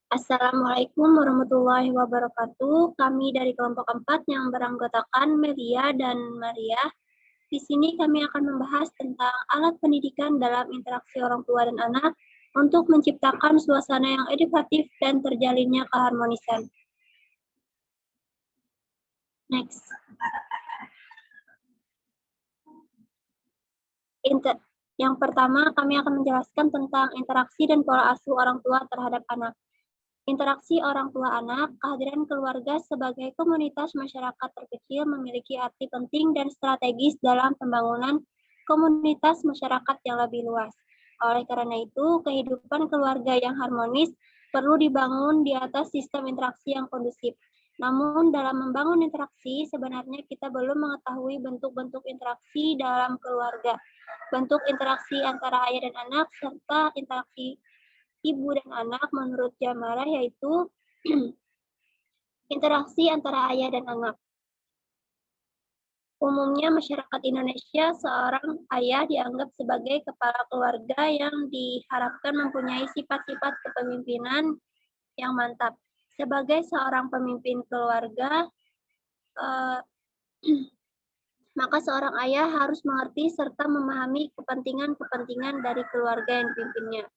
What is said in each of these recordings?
Assalamualaikum warahmatullahi wabarakatuh. Kami dari kelompok 4 yang beranggotakan Melia dan Maria. Di sini kami akan membahas tentang alat pendidikan dalam interaksi orang tua dan anak untuk menciptakan suasana yang edukatif dan terjalinnya keharmonisan. Next. Yang pertama, kami akan menjelaskan tentang interaksi dan pola asuh orang tua terhadap anak. Interaksi orang tua anak, kehadiran keluarga sebagai komunitas masyarakat terkecil memiliki arti penting dan strategis dalam pembangunan komunitas masyarakat yang lebih luas. Oleh karena itu, kehidupan keluarga yang harmonis perlu dibangun di atas sistem interaksi yang kondusif. Namun, dalam membangun interaksi, sebenarnya kita belum mengetahui bentuk-bentuk interaksi dalam keluarga, bentuk interaksi antara ayah dan anak, serta interaksi ibu dan anak menurut Jamara, yaitu interaksi antara ayah dan anak. Umumnya masyarakat Indonesia, seorang ayah dianggap sebagai kepala keluarga yang diharapkan mempunyai sifat-sifat kepemimpinan yang mantap. Sebagai seorang pemimpin keluarga, maka seorang ayah harus mengerti serta memahami kepentingan-kepentingan dari keluarga yang dipimpinnya.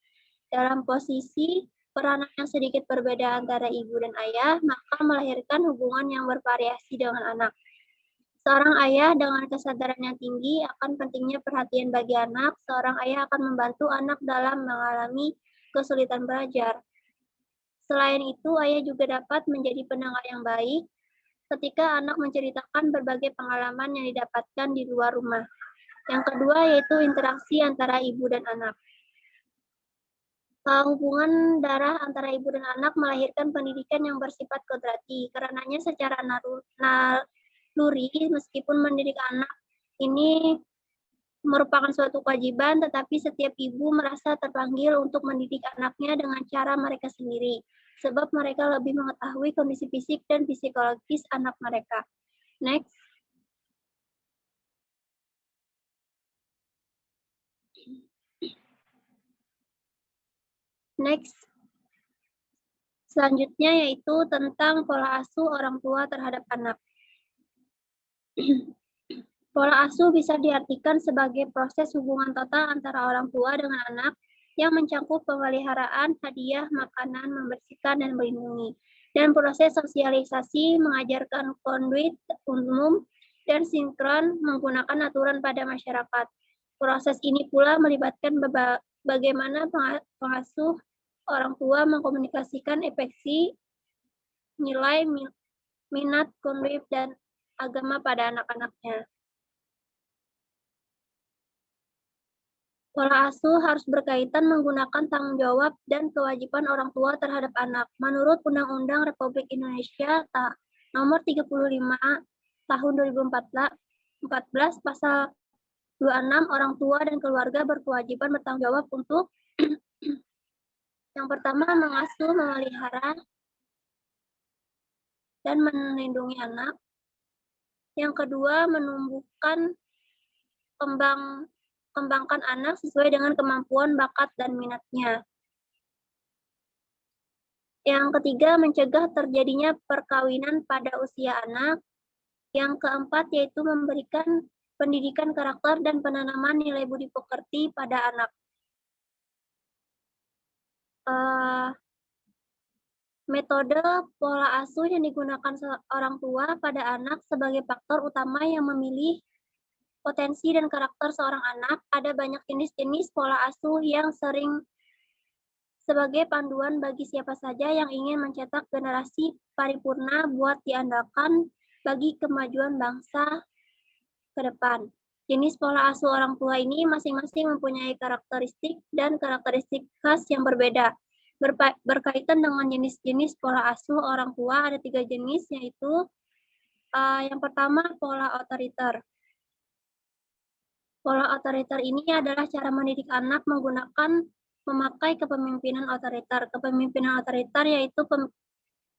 Dalam posisi peranan yang sedikit berbeda antara ibu dan ayah, maka melahirkan hubungan yang bervariasi dengan anak. Seorang ayah dengan kesadaran yang tinggi akan pentingnya perhatian bagi anak, seorang ayah akan membantu anak dalam mengalami kesulitan belajar. Selain itu, ayah juga dapat menjadi pendengar yang baik ketika anak menceritakan berbagai pengalaman yang didapatkan di luar rumah. Yang kedua yaitu interaksi antara ibu dan anak. Hubungan darah antara ibu dan anak melahirkan pendidikan yang bersifat kodrati. Karenanya secara naluri, meskipun mendidik anak ini merupakan suatu kewajiban, tetapi setiap ibu merasa terpanggil untuk mendidik anaknya dengan cara mereka sendiri, sebab mereka lebih mengetahui kondisi fisik dan psikologis anak mereka. Next. Next. Selanjutnya yaitu tentang pola asuh orang tua terhadap anak. Pola asuh bisa diartikan sebagai proses hubungan total antara orang tua dengan anak yang mencakup pemeliharaan, hadiah, makanan, membersihkan, dan melindungi. Dan proses sosialisasi mengajarkan konduit umum dan sinkron menggunakan aturan pada masyarakat. Proses ini pula melibatkan bagaimana pengasuh orang tua mengkomunikasikan efeksi, nilai, minat, konduit, dan agama pada anak-anaknya. Pola asuh harus berkaitan menggunakan tanggung jawab dan kewajiban orang tua terhadap anak. Menurut Undang-Undang Republik Indonesia Nomor 35 Tahun 2014 Pasal 26, orang tua dan keluarga berkewajiban bertanggung jawab untuk yang pertama, mengasuh, memelihara, dan melindungi anak. Yang kedua, menumbuhkan, kembangkan anak sesuai dengan kemampuan, bakat, dan minatnya. Yang ketiga, mencegah terjadinya perkawinan pada usia anak. Yang keempat, yaitu memberikan pendidikan karakter dan penanaman nilai budi pekerti pada anak. Metode pola asuh yang digunakan orang tua pada anak sebagai faktor utama yang memilih potensi dan karakter seorang anak. Ada banyak jenis-jenis pola asuh yang sering sebagai panduan bagi siapa saja yang ingin mencetak generasi paripurna buat diandalkan bagi kemajuan bangsa ke depan. Jenis pola asuh orang tua ini masing-masing mempunyai karakteristik dan karakteristik khas yang berbeda. Berkaitan dengan jenis-jenis pola asuh orang tua, ada 3 jenis, yaitu yang pertama, pola otoriter. Pola otoriter ini adalah cara mendidik anak memakai kepemimpinan otoriter. Kepemimpinan otoriter yaitu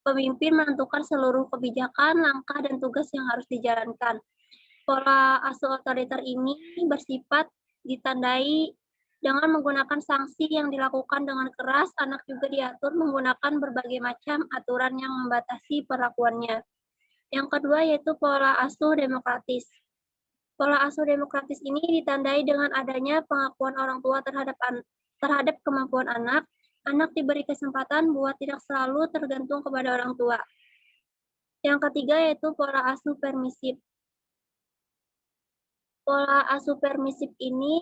pemimpin menentukan seluruh kebijakan, langkah, dan tugas yang harus dijalankan. Pola asuh otoriter ini bersifat ditandai Dengan menggunakan sanksi yang dilakukan dengan keras, anak juga diatur menggunakan berbagai macam aturan yang membatasi perlakuannya. Yang kedua yaitu pola asuh demokratis. Pola asuh demokratis ini ditandai dengan adanya pengakuan orang tua terhadap kemampuan anak. Anak diberi kesempatan buat tidak selalu tergantung kepada orang tua. Yang ketiga yaitu pola asuh permisif. Pola asuh permisif ini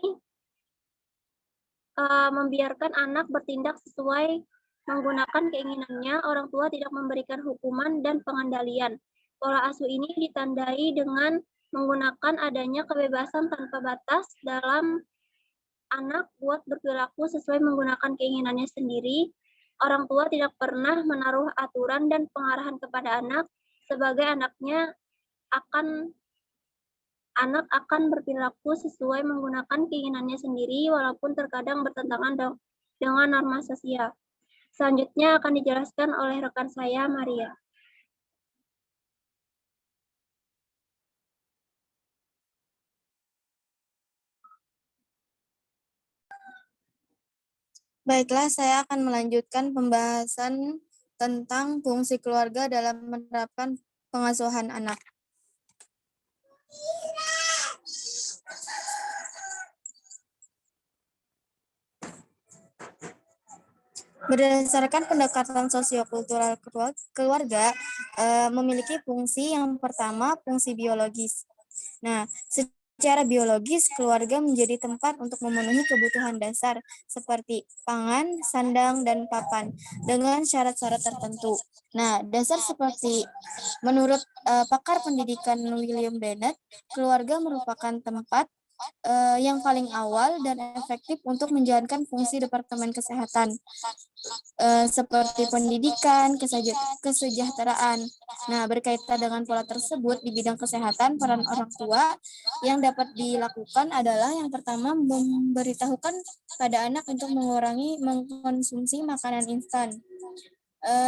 membiarkan anak bertindak sesuai menggunakan keinginannya, orang tua tidak memberikan hukuman dan pengendalian. Pola asuh ini ditandai dengan menggunakan adanya kebebasan tanpa batas dalam anak buat berperilaku sesuai menggunakan keinginannya sendiri. Orang tua tidak pernah menaruh aturan dan pengarahan kepada anak sebagai anak akan berperilaku sesuai menggunakan keinginannya sendiri walaupun terkadang bertentangan dengan norma sosial. Selanjutnya akan dijelaskan oleh rekan saya, Maria. Baiklah, saya akan melanjutkan pembahasan tentang fungsi keluarga dalam menerapkan pengasuhan anak. Berdasarkan pendekatan sosiokultural keluarga, memiliki fungsi yang pertama, fungsi biologis. Nah, secara biologis, keluarga menjadi tempat untuk memenuhi kebutuhan dasar seperti pangan, sandang, dan papan dengan syarat-syarat tertentu. Nah, dasar seperti menurut pakar pendidikan William Bennett, keluarga merupakan tempat yang paling awal dan efektif untuk menjalankan fungsi Departemen Kesehatan seperti pendidikan, kesejahteraan. Nah, berkaitan dengan pola tersebut di bidang kesehatan, peran orang tua yang dapat dilakukan adalah yang pertama memberitahukan pada anak untuk mengurangi mengkonsumsi makanan instan.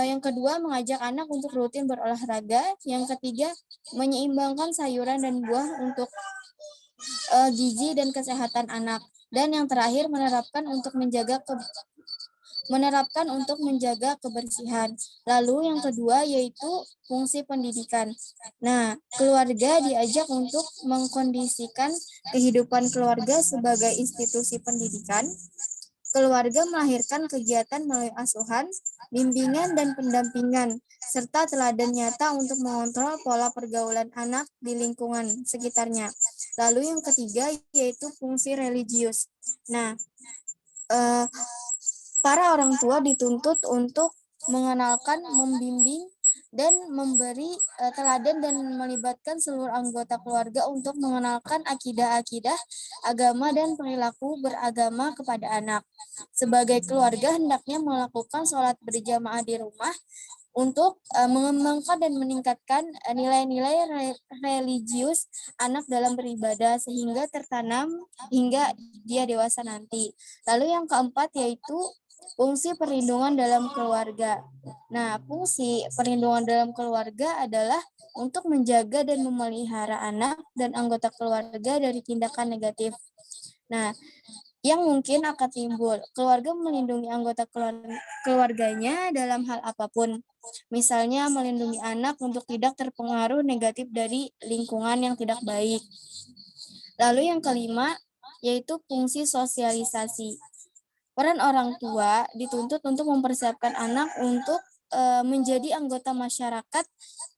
Yang kedua, mengajak anak untuk rutin berolahraga. Yang ketiga, menyeimbangkan sayuran dan buah untuk gizi dan kesehatan anak. Dan yang terakhir, menerapkan untuk menjaga kebersihan. Lalu yang kedua yaitu fungsi pendidikan. Nah, keluarga diajak untuk mengkondisikan kehidupan keluarga sebagai institusi pendidikan. Keluarga melahirkan kegiatan melalui asuhan, bimbingan, dan pendampingan, serta teladan nyata untuk mengontrol pola pergaulan anak di lingkungan sekitarnya. Lalu yang ketiga yaitu fungsi religius. Nah, para orang tua dituntut untuk mengenalkan, membimbing, dan memberi teladan dan melibatkan seluruh anggota keluarga untuk mengenalkan akidah-akidah agama dan perilaku beragama kepada anak. Sebagai keluarga hendaknya melakukan sholat berjamaah di rumah untuk mengembangkan dan meningkatkan nilai-nilai religius anak dalam beribadah sehingga tertanam hingga dia dewasa nanti. Lalu yang keempat yaitu fungsi perlindungan dalam keluarga. Nah, fungsi perlindungan dalam keluarga adalah untuk menjaga dan memelihara anak dan anggota keluarga dari tindakan negatif. Nah, yang mungkin akan timbul, keluarga melindungi anggota keluarganya dalam hal apapun. Misalnya melindungi anak untuk tidak terpengaruh negatif dari lingkungan yang tidak baik. Lalu yang kelima, yaitu fungsi sosialisasi. Peran orang tua dituntut untuk mempersiapkan anak untuk menjadi anggota masyarakat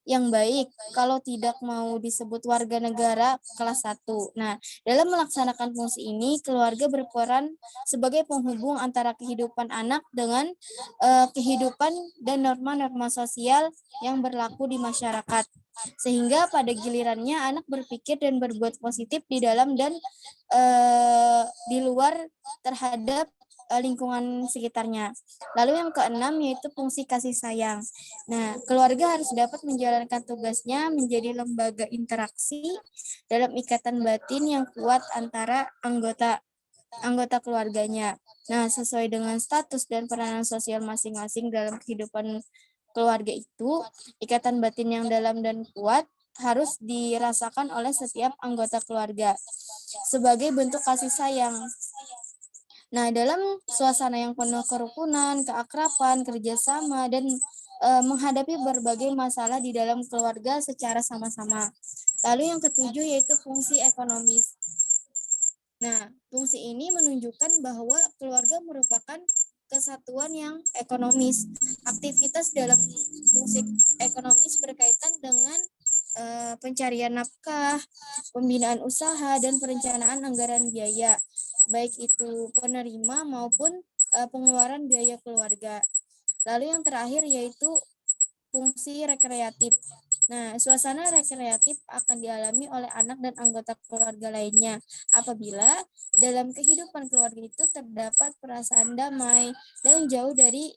yang baik, kalau tidak mau disebut warga negara kelas 1. Nah, dalam melaksanakan fungsi ini, keluarga berperan sebagai penghubung antara kehidupan anak dengan kehidupan dan norma-norma sosial yang berlaku di masyarakat. Sehingga pada gilirannya anak berpikir dan berbuat positif di dalam dan di luar terhadap lingkungan sekitarnya. Lalu yang keenam yaitu fungsi kasih sayang. Nah, keluarga harus dapat menjalankan tugasnya menjadi lembaga interaksi dalam ikatan batin yang kuat antara anggota keluarganya. Nah, sesuai dengan status dan peranan sosial masing-masing dalam kehidupan keluarga itu, ikatan batin yang dalam dan kuat harus dirasakan oleh setiap anggota keluarga sebagai bentuk kasih sayang. Nah, dalam suasana yang penuh kerukunan, keakraban, kerjasama, dan menghadapi berbagai masalah di dalam keluarga secara sama-sama. Lalu yang ketujuh yaitu fungsi ekonomis. Nah, fungsi ini menunjukkan bahwa keluarga merupakan kesatuan yang ekonomis. Aktivitas dalam fungsi ekonomis berkaitan dengan pencarian nafkah, pembinaan usaha, dan perencanaan anggaran biaya, baik itu penerima maupun pengeluaran biaya keluarga. Lalu yang terakhir yaitu fungsi rekreatif. Nah, suasana rekreatif akan dialami oleh anak dan anggota keluarga lainnya apabila dalam kehidupan keluarga itu terdapat perasaan damai dan jauh dari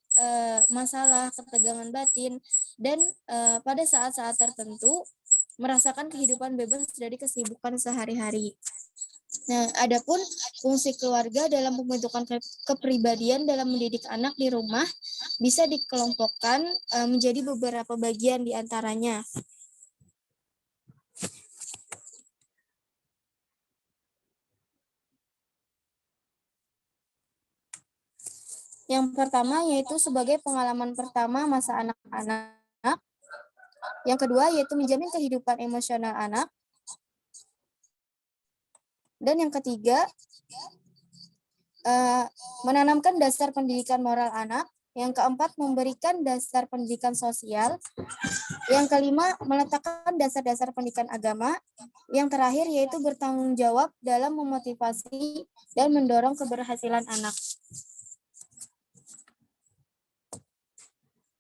masalah, ketegangan batin, dan pada saat-saat tertentu merasakan kehidupan bebas dari kesibukan sehari-hari. Nah, adapun fungsi keluarga dalam pembentukan kepribadian dalam mendidik anak di rumah bisa dikelompokkan menjadi beberapa bagian di antaranya. Yang pertama yaitu sebagai pengalaman pertama masa anak-anak. Yang kedua yaitu menjamin kehidupan emosional anak. Dan yang ketiga, menanamkan dasar pendidikan moral anak. Yang keempat, memberikan dasar pendidikan sosial. Yang kelima, meletakkan dasar-dasar pendidikan agama. Yang terakhir, yaitu bertanggung jawab dalam memotivasi dan mendorong keberhasilan anak.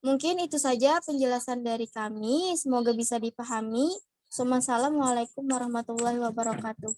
Mungkin itu saja penjelasan dari kami. Semoga bisa dipahami. Assalamualaikum warahmatullahi wabarakatuh.